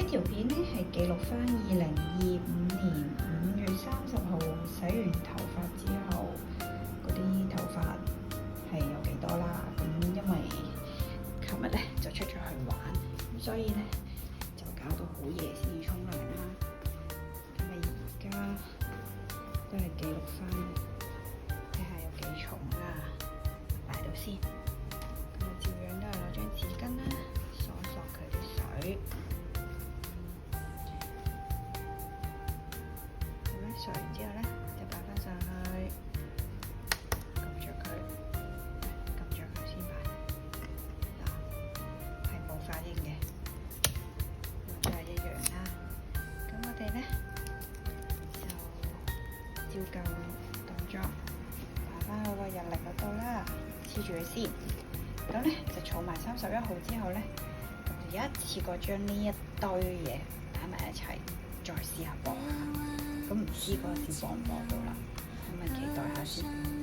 條片咧係記錄翻2025年5月30號洗完頭髮之後嗰啲頭髮係有幾多啦。咁因為琴日咧就出咗去玩，咁所以咧就搞到好夜先至沖涼啦。咁啊而家都係記錄翻，睇下有幾重啦，擺到先。咁啊照樣都係攞張紙巾啦，索一索佢啲水。索完之後咧，就擺翻上去，撳着佢先擺。嗱，係冇反應嘅，咁都係一樣啦。咁我哋咧就照舊動作，擺翻去個日曆嗰度啦，黐住佢先。咁咧就儲埋31號之後咧，咁就一次過將呢一堆嘢擺埋一齊，再試下播下。咁唔知嗰陣時播唔播到啦，咁咪期待下先。